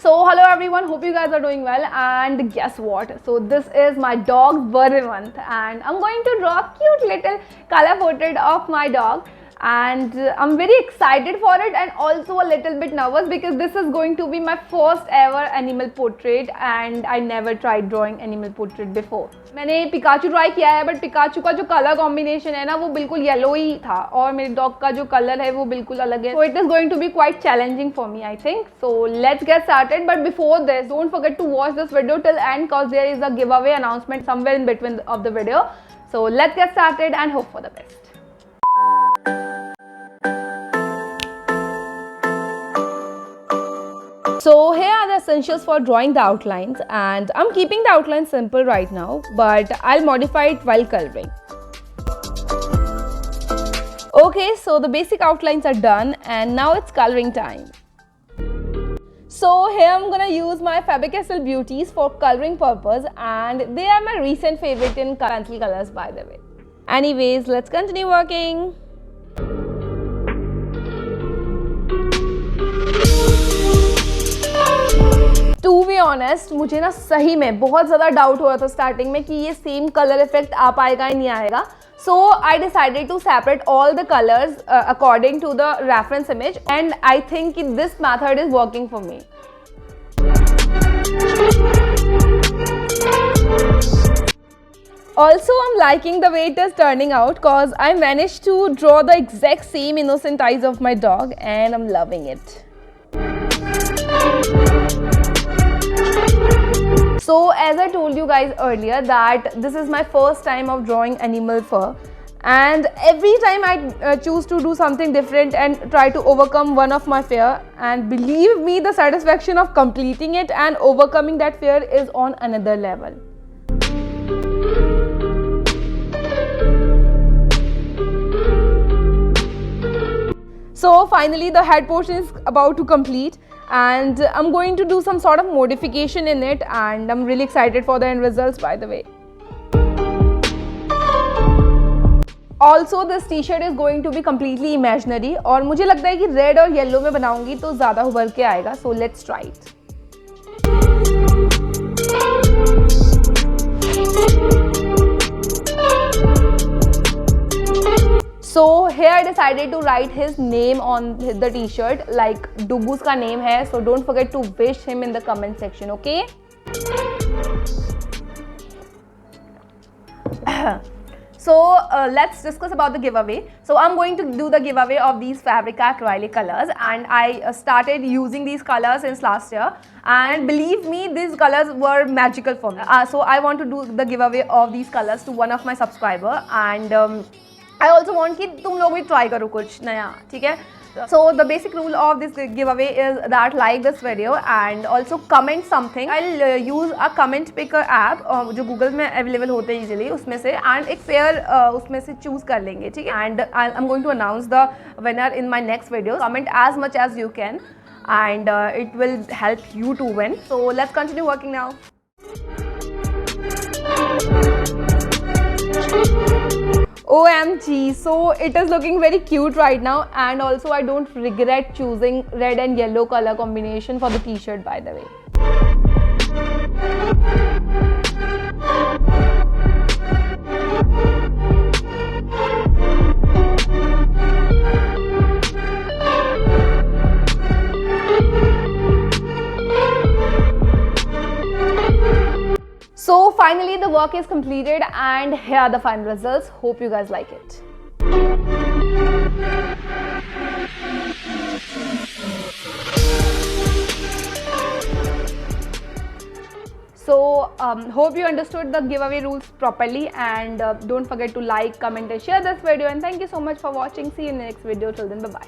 So hello everyone, hope you guys are doing well, and guess what? So this is my dog's birthday month and I'm going to draw a cute little color portrait of my dog, and I'm very excited for it and also a little bit nervous because this is going to be my first ever animal portrait and I never tried drawing animal portrait before. मैंने Pikachu try किया है but Pikachu का जो colour combination है ना वो बिल्कुल yellow ही था और मेरे डॉग का जो कलर है वो बिल्कुल अलग है. So it is going to be quite challenging for me, I think. So let's get started, but before this don't forget to watch this video till end cause there is a giveaway announcement somewhere in between of the video. So let's get started and hope for the best. So here are the essentials for drawing the outlines, and I'm keeping the outline simple right now, but I'll modify it while coloring. Okay, so the basic outlines are done and now it's coloring time. So here I'm gonna use my Faber-Castell Beauties for coloring purpose, and they are my recent favorite in pencil colors, by the way. Anyways, let's continue working. To be honest, मुझे ना सही में बहुत ज़्यादा doubt हो रहा था starting में कि ये सेम कलर इफेक्ट आ पाएगा या नहीं आएगा. So I decided to separate all the colors according to the reference image, and I think this method is working for me. Also, I'm liking the way it is turning out cause I managed to draw the exact same innocent eyes of my dog and I'm loving it. So as I told you guys earlier that this is my first time of drawing animal fur, and every time I choose to do something different and try to overcome one of my fear, and believe me, the satisfaction of completing it and overcoming that fear is on another level. So finally the head portion is about to complete and I'm going to do some sort of modification in it, and I'm really excited for the end results, by the way. Also this t-shirt is going to be completely imaginary और मुझे लगता है कि red और yellow में बनाऊंगी तो ज़्यादा उभर के आएगा. So let's try it. So here I decided to write his name on the t-shirt like Dubu's का name है, so don't forget to wish him in the comment section, okay? So let's discuss about the giveaway. So I'm going to do the giveaway of these fabric acrylic colors, and I started using these colors since last year, and believe me, these colors were magical for me. So I want to do the giveaway of these colors to one of my subscriber, and I also want कि तुम लोग भी try करो कुछ नया, ठीक है? So the basic rule of this giveaway is that like this video and also comment something. I'll use a comment picker app जो Google में available होते हैं easily उसमें से, and एक pair उसमें से choose कर लेंगे, ठीक है? And I'm going to announce the winner in my next video. Comment as much as you can, and it will help you to win. So let's continue working now. OMG, so it is looking very cute right now, and also I don't regret choosing red and yellow color combination for the t-shirt, by the way. So finally the work is completed and here are the final results. Hope you guys like it. So hope you understood the giveaway rules properly, and don't forget to like, comment and share this video, and thank you so much for watching. See you in the next video. Till then, bye bye.